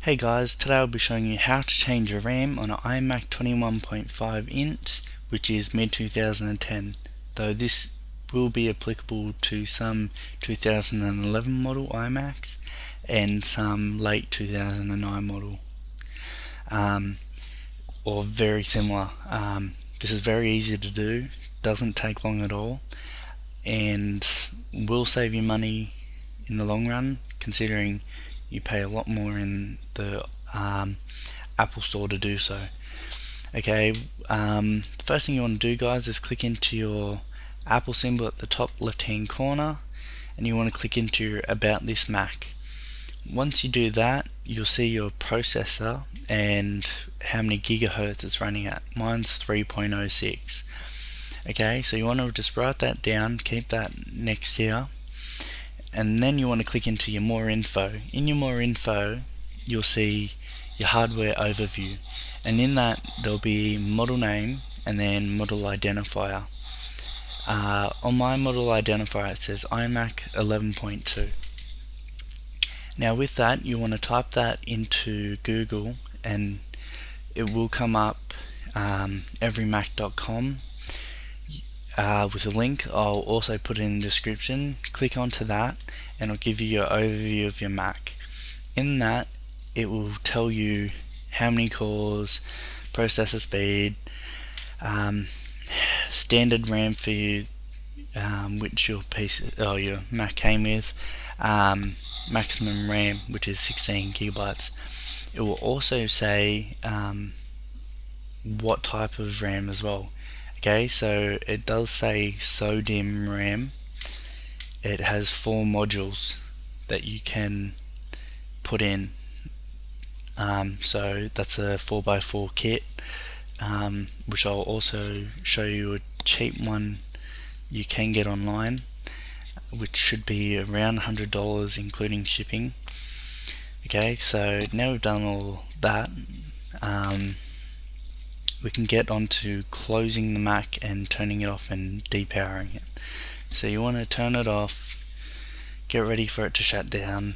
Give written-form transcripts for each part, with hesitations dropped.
Hey guys, today I'll be showing you how to change your RAM on an iMac 21.5 inch, which is mid 2010, though this will be applicable to some 2011 model iMacs and some late 2009 model, or very similar. This is very easy to do, doesn't take long at all, and will save you money in the long run, considering you pay a lot more in the Apple Store to do so. Okay, the first thing you want to do, guys, is click into your Apple symbol at the top left hand corner, and you want to click into About This Mac. Once you do that, you'll see your processor and how many gigahertz it's running at. Mine's 3.06. Okay, so you want to just write that down, keep that next here, and then you want to click into your More Info. In your More Info, you'll see your hardware overview, and in that there'll be model name and then model identifier. On my model identifier it says iMac 11.2. Now with that, you want to type that into Google and it will come up everymac.com with a link. I'll also put it in the description. Click onto that and it'll give you your overview of your Mac. In that, it will tell you how many cores, processor speed, standard RAM for you, which your your Mac came with, maximum RAM, which is 16 gigabytes. It will also say what type of RAM as well. Okay, so it does say So Dimm RAM. It has 4 modules that you can put in. So that's a 4x4 kit, which I'll also show you a cheap one you can get online, which should be around $100 including shipping. Okay, so now we've done all that, we can get onto closing the Mac and turning it off and depowering it. So you want to turn it off, get ready for it to shut down.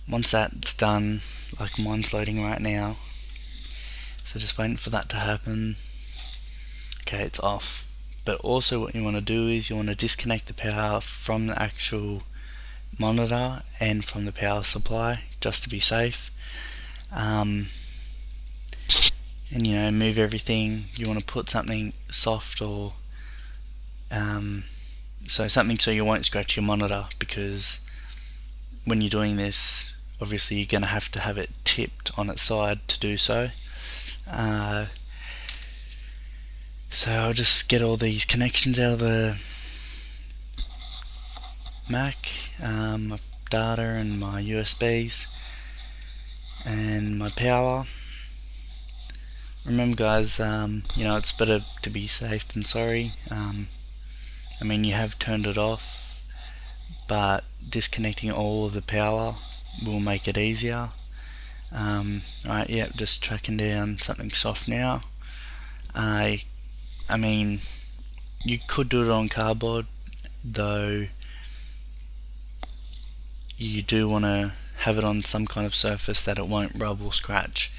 Once that's done, like mine's loading right now, so just waiting for that to happen. Okay, it's off. But also what you want to do is you want to disconnect the power from the actual monitor and from the power supply, just to be safe. And move everything. You want to put something soft or something so you won't scratch your monitor, because when you're doing this, obviously you're going to have it tipped on its side to do so. So I'll just get all these connections out of the Mac, my data and my USBs and my power. Remember guys, it's better to be safe than sorry. You have turned it off, but disconnecting all of the power will make it easier. Right, yep, just tracking down something soft now. You could do it on cardboard, though you do want to have it on some kind of surface that it won't rub or scratch.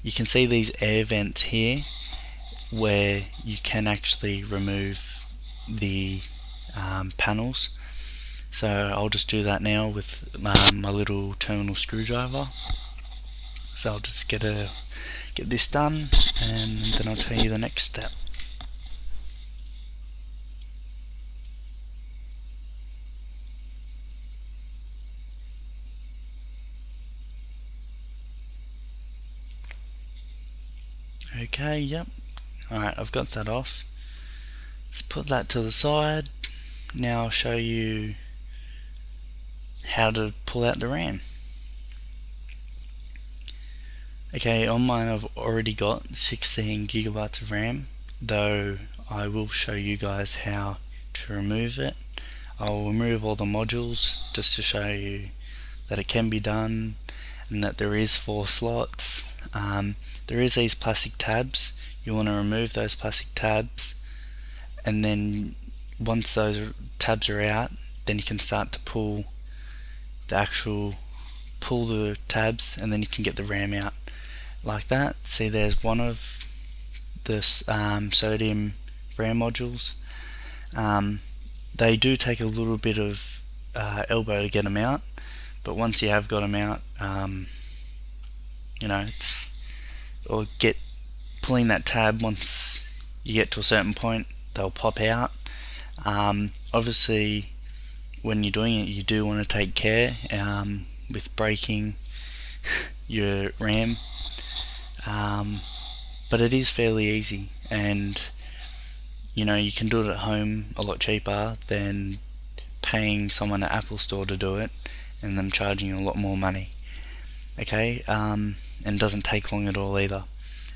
You can see these air vents here where you can actually remove the panels. So I'll just do that now with my little terminal screwdriver. So I'll just get this done, and then I'll tell you the next step. Okay, yep. Alright, I've got that off. Let's put that to the side. Now I'll show you how to pull out the RAM. Okay, on mine I've already got 16 gigabytes of RAM, though I will show you guys how to remove it. I'll remove all the modules just to show you that it can be done and that there is 4 slots. There is these plastic tabs. You want to remove those plastic tabs, and then once those tabs are out, then you can start to pull the actual pull the tabs and then you can get the RAM out like that. See, there's one of the So Dimm RAM modules. They do take a little bit of elbow to get them out, but once you have got them out, it's or get pulling that tab. Once you get to a certain point, they'll pop out. Obviously, when you're doing it, you do want to take care with breaking your RAM, but it is fairly easy, and you can do it at home a lot cheaper than paying someone at Apple Store to do it and them charging you a lot more money. Okay, and it doesn't take long at all either.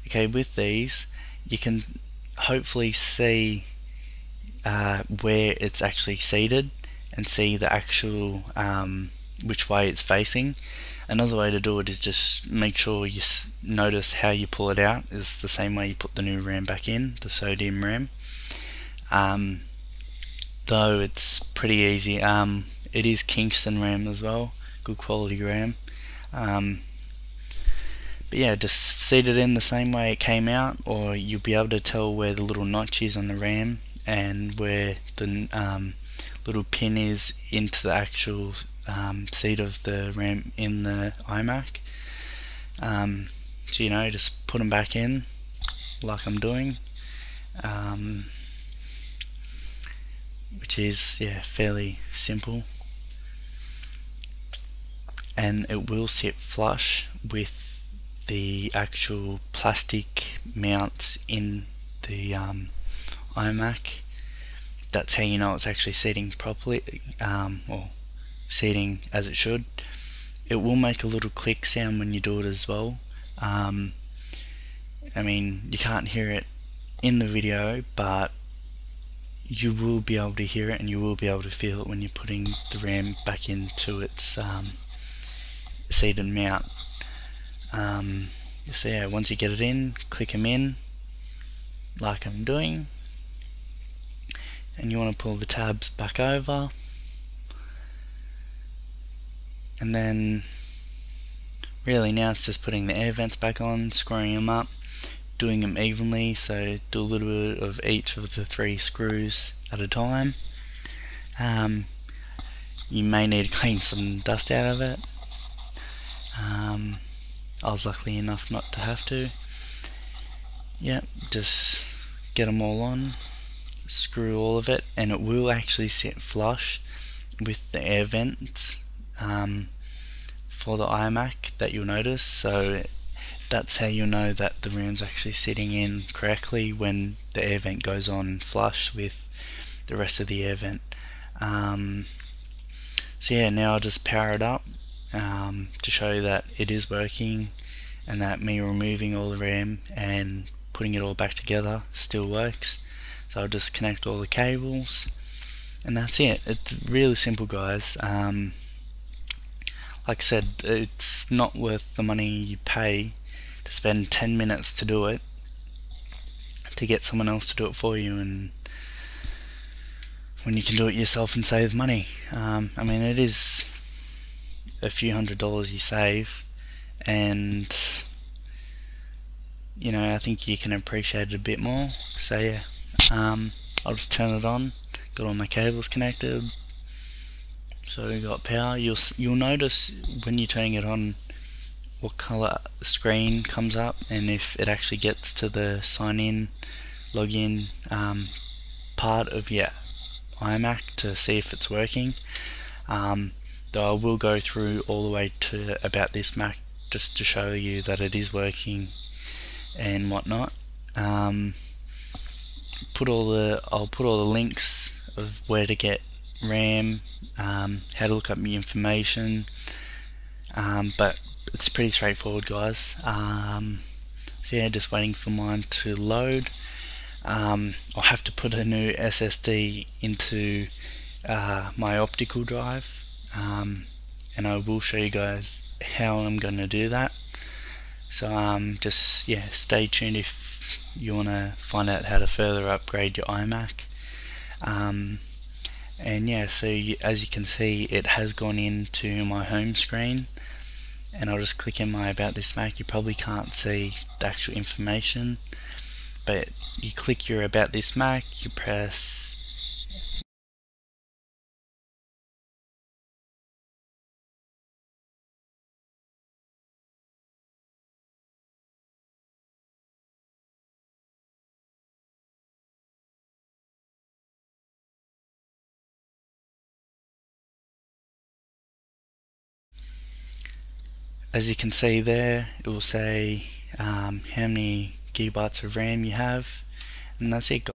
Okay, with these you can hopefully see where it's actually seated and see the actual which way it's facing. Another way to do it is just make sure you notice how you pull it out is the same way you put the new RAM back in, the So Dimm RAM. Though it's pretty easy. It is Kingston RAM as well, good quality RAM. But yeah, just seat it in the same way it came out, or you'll be able to tell where the little notch is on the RAM and where the little pin is into the actual seat of the RAM in the iMac. So just put them back in like I'm doing, which is fairly simple, and it will sit flush with the actual plastic mounts in the iMac. That's how you know it's actually seating properly, or seating as it should. It will make a little click sound when you do it as well. I mean, you can't hear it in the video, but you will be able to hear it and you will be able to feel it when you're putting the RAM back into its seated mount. So yeah, once you get it in, click them in like I'm doing, and you want to pull the tabs back over, and then really now it's just putting the air vents back on, screwing them up, doing them evenly, so do a little bit of each of the 3 screws at a time. You may need to clean some dust out of it. I was lucky enough not to have to. Yep, just get them all on, screw all of it, and it will actually sit flush with the air vents for the iMac that you'll notice. So that's how you'll know that the RAM's actually sitting in correctly, when the air vent goes on flush with the rest of the air vent. So yeah, now I'll just power it up to show you that it is working, and that me removing all the RAM and putting it all back together still works. So I'll just connect all the cables, and that's it. It's really simple, guys. Like I said, it's not worth the money you pay to spend 10 minutes to do it, to get someone else to do it for you, and when you can do it yourself and save money. I mean, it is a few $100s you save, and I think you can appreciate it a bit more. So yeah, I'll just turn it on, got all my cables connected, so we got power. You'll notice when you're turning it on what color screen comes up, and if it actually gets to the sign in, login part of your iMac to see if it's working. Though I will go through all the way to about this Mac just to show you that it is working and whatnot. I'll put all the links of where to get RAM, how to look up the information, but it's pretty straightforward, guys. So yeah, just waiting for mine to load. I'll have to put a new SSD into my optical drive, and I will show you guys how I'm going to do that. So just stay tuned if you want to find out how to further upgrade your iMac. And yeah, so as you can see, it has gone into my home screen. and I'll just click in my About This Mac. You probably can't see the actual information, but you click your About This Mac, you press as you can see there, it will say how many gigabytes of RAM you have, and that's it.